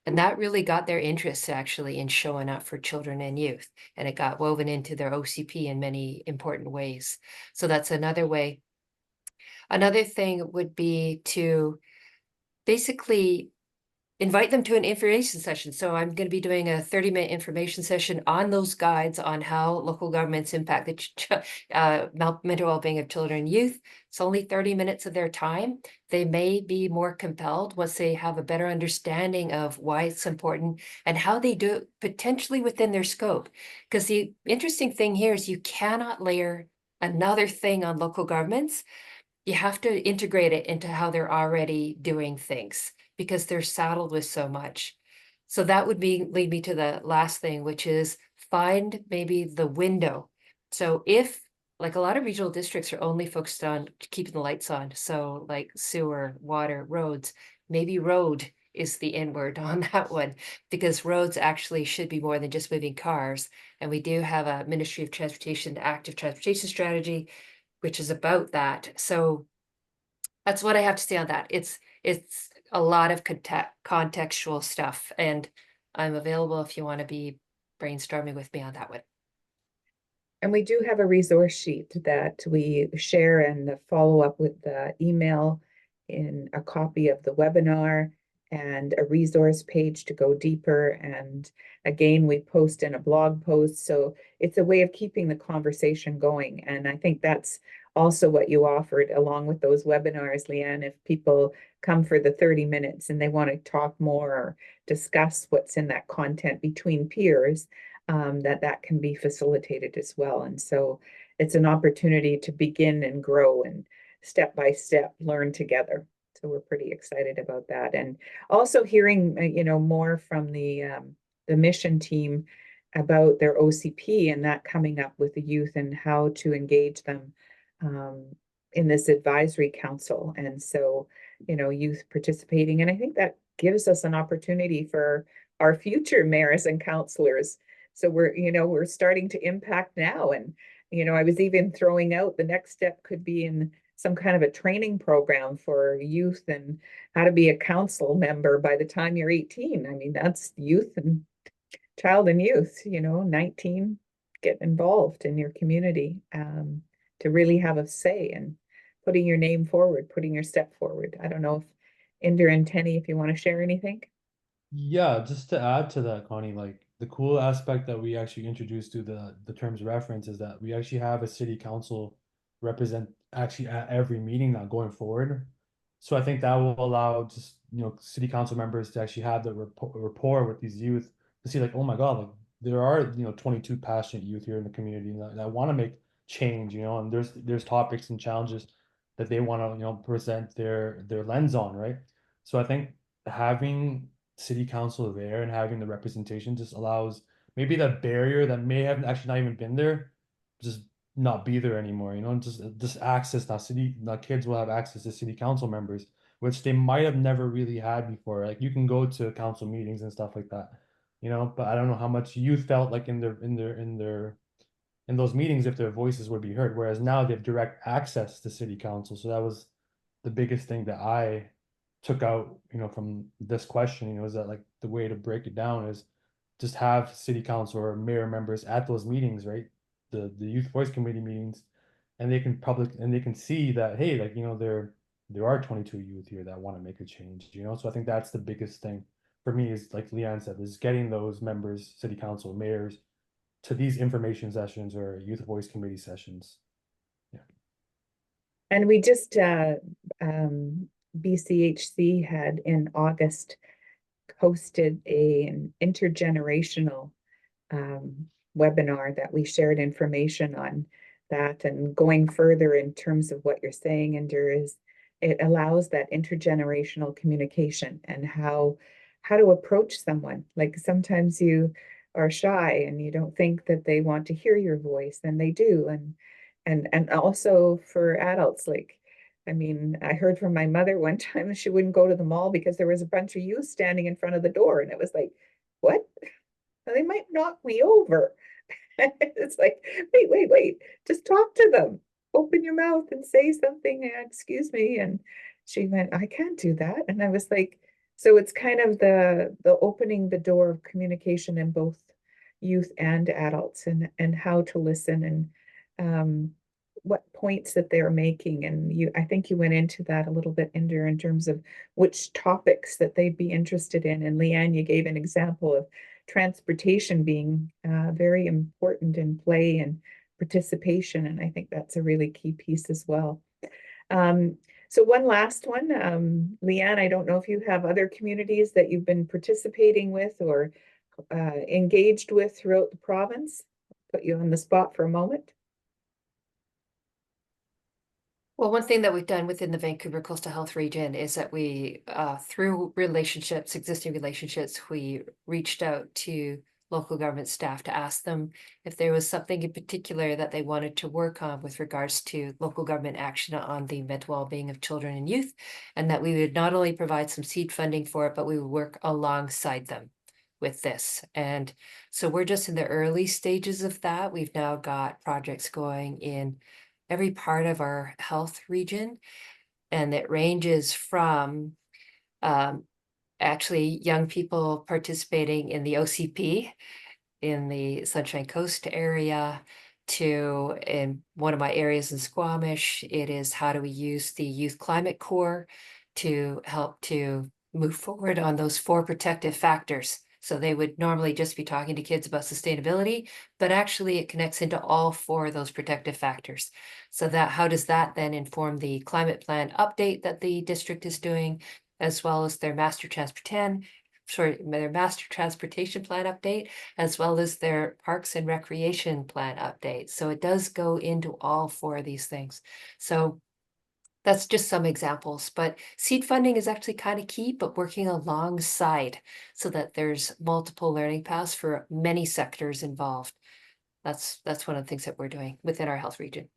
And that really got their interest actually in showing up for children and youth. And it got woven into their OCP in many important ways. So that's another way. Another thing would be to basically invite them to an information session. So I'm going to be doing a 30-minute information session on those guides on how local governments impact the mental well-being of children and youth. It's only 30 minutes of their time. They may be more compelled once they have a better understanding of why it's important and how they do it potentially within their scope. Because the interesting thing here is you cannot layer another thing on local governments. You have to integrate it into how they're already doing things, because they're saddled with so much. So that would lead me to the last thing, which is find maybe the window. So if, like, a lot of regional districts are only focused on keeping the lights on, so like sewer, water, roads, maybe road is the N word on that one, because roads actually should be more than just moving cars. And we do have a Ministry of Transportation active transportation strategy, which is about that. So that's what I have to say on that. It's a lot of contextual stuff, and I'm available if you want to be brainstorming with me on that one. And we do have a resource sheet that we share and follow up with the email in a copy of the webinar and a resource page to go deeper. And again, we post in a blog post. So it's a way of keeping the conversation going. And I think that's also what you offered along with those webinars, Lianne. If people come for the 30 minutes and they want to talk more or discuss what's in that content between peers, that can be facilitated as well. And so it's an opportunity to begin and grow and step by step learn together. So we're pretty excited about that. And also hearing, more from the mission team about their OCP and that coming up with the youth and how to engage them in this advisory council. And so, youth participating. And I think that gives us an opportunity for our future mayors and councillors. So we're starting to impact now. And, I was even throwing out the next step could be in some kind of a training program for youth and how to be a council member by the time you're 18. I mean, that's youth and child and youth, 19, get involved in your community to really have a say and putting your name forward, putting your step forward. I don't know if Inder and Tenny, if you want to share anything. Yeah, just to add to that, Connie, like the cool aspect that we actually introduced to the terms of reference is that we actually have a city council represent actually at every meeting now going forward. So I think that will allow just, city council members to actually have the rapport with these youth to see like, oh my God, like there are, 22 passionate youth here in the community that want to make change, and there's topics and challenges that they want to, present their lens on, right? So I think having city council there and having the representation just allows maybe that barrier that may have actually not even been there, just not be there anymore, and just access now kids will have access to city council members, which they might have never really had before. Like you can go to council meetings and stuff like that, but I don't know how much youth felt like in those meetings if their voices would be heard, whereas now they have direct access to city council. So that was the biggest thing that I took out, from this question, is that like the way to break it down is just have city council or mayor members at those meetings, right? The youth voice committee meetings, and they can see that, hey, like, there are 22 youth here that want to make a change, So I think that's the biggest thing for me is like Lianne said, is getting those members, city council, mayors, to these information sessions or youth voice committee sessions. Yeah. And we just BCHC had in August hosted an intergenerational webinar that we shared information on that. And going further in terms of what you're saying, Inder, is it allows that intergenerational communication and how to approach someone. Like sometimes you are shy and you don't think that they want to hear your voice, and they do. And also for adults, like, I mean, I heard from my mother one time she wouldn't go to the mall because there was a bunch of youth standing in front of the door. And it was like, what? They might knock me over. It's like, wait, just talk to them. Open your mouth and say something. Excuse me. And she went, I can't do that. And I was like, So it's kind of the opening the door of communication in both youth and adults, and how to listen, and what points that they're making. And I think you went into that a little bit, Inder, in terms of which topics that they'd be interested in. And Lianne, you gave an example of transportation being very important in play and participation. And I think that's a really key piece as well. So one last one, Lianne, I don't know if you have other communities that you've been participating with or engaged with throughout the province. Put you on the spot for a moment. Well, one thing that we've done within the Vancouver Coastal Health region is that we, through relationships, existing relationships, we reached out to local government staff to ask them if there was something in particular that they wanted to work on with regards to local government action on the mental well-being of children and youth, and that we would not only provide some seed funding for it, but we would work alongside them with this. And so we're just in the early stages of that. We've now got projects going in every part of our health region, and it ranges from actually young people participating in the OCP in the Sunshine Coast area, to, in one of my areas in Squamish, it is how do we use the Youth Climate Corps to help to move forward on those 4 protective factors. So they would normally just be talking to kids about sustainability, but actually it connects into all 4 of those protective factors. So that, how does that then inform the climate plan update that the district is doing, as well as their master transportation plan update, as well as their parks and recreation plan update. So it does go into all 4 of these things. So that's just some examples, but seed funding is actually kind of key, but working alongside so that there's multiple learning paths for many sectors involved. That's one of the things that we're doing within our health region.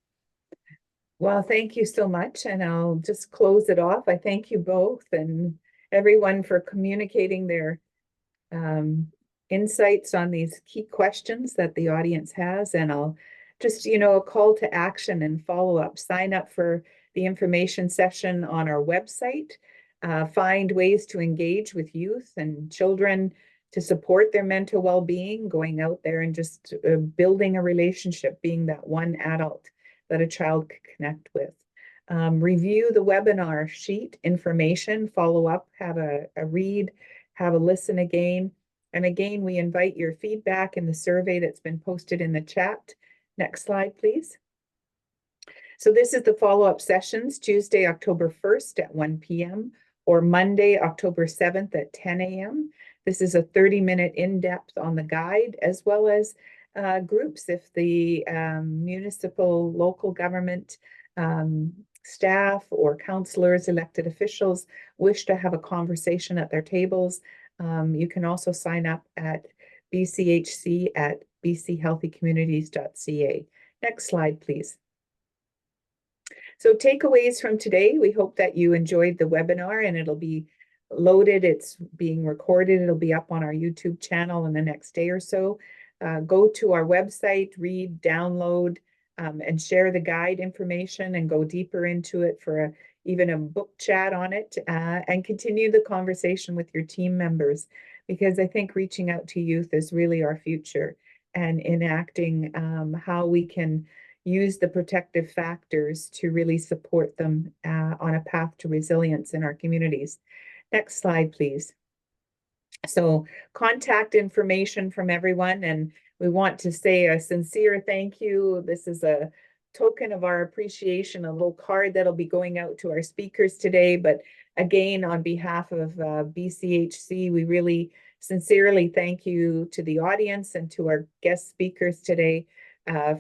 Well, thank you so much. And I'll just close it off. I thank you both and everyone for communicating their insights on these key questions that the audience has. And I'll just, a call to action and follow up. Sign up for the information session on our website. Find ways to engage with youth and children to support their mental well-being, going out there and just building a relationship, being that one adult that a child could connect with. Review the webinar sheet information, follow up, have a read, have a listen again. And again, we invite your feedback in the survey that's been posted in the chat. Next slide, please. So this is the follow-up sessions, Tuesday, October 1st at 1 p.m. or Monday, October 7th at 10 a.m. This is a 30-minute in-depth on the guide, as well as groups if the municipal, local government staff or councillors, elected officials wish to have a conversation at their tables. You can also sign up at bchc at bchealthycommunities.ca. Next slide, please. So takeaways from today, we hope that you enjoyed the webinar, and it'll be loaded. It's being recorded. It'll be up on our YouTube channel in the next day or so. Go to our website, read, download, and share the guide information and go deeper into it for even a book chat on it, and continue the conversation with your team members, because I think reaching out to youth is really our future, and enacting how we can use the protective factors to really support them on a path to resilience in our communities. Next slide, please. So contact information from everyone, and we want to say a sincere thank you. This is a token of our appreciation, a little card that'll be going out to our speakers today. But again, on behalf of BCHC, we really sincerely thank you to the audience and to our guest speakers today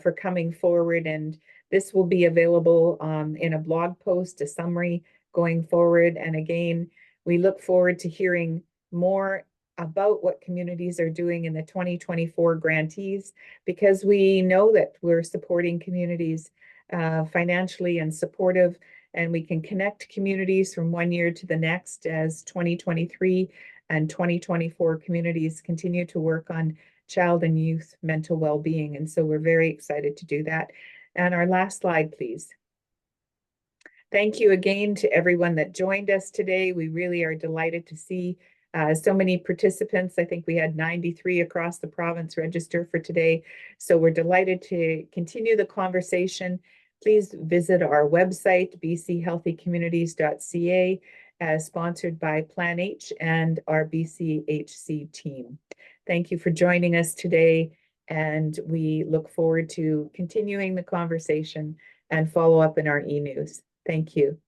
for coming forward. And this will be available in a blog post, a summary going forward. And again, we look forward to hearing more about what communities are doing in the 2024 grantees, because we know that we're supporting communities financially and supportive, and we can connect communities from one year to the next as 2023 and 2024 communities continue to work on child and youth mental well-being. And so we're very excited to do that. And our last slide, please. Thank you again to everyone that joined us today. We really are delighted to see so many participants. I think we had 93 across the province register for today. So we're delighted to continue the conversation. Please visit our website, bchealthycommunities.ca, sponsored by PlanH and our BCHC team. Thank you for joining us today, and we look forward to continuing the conversation and follow up in our e-news. Thank you.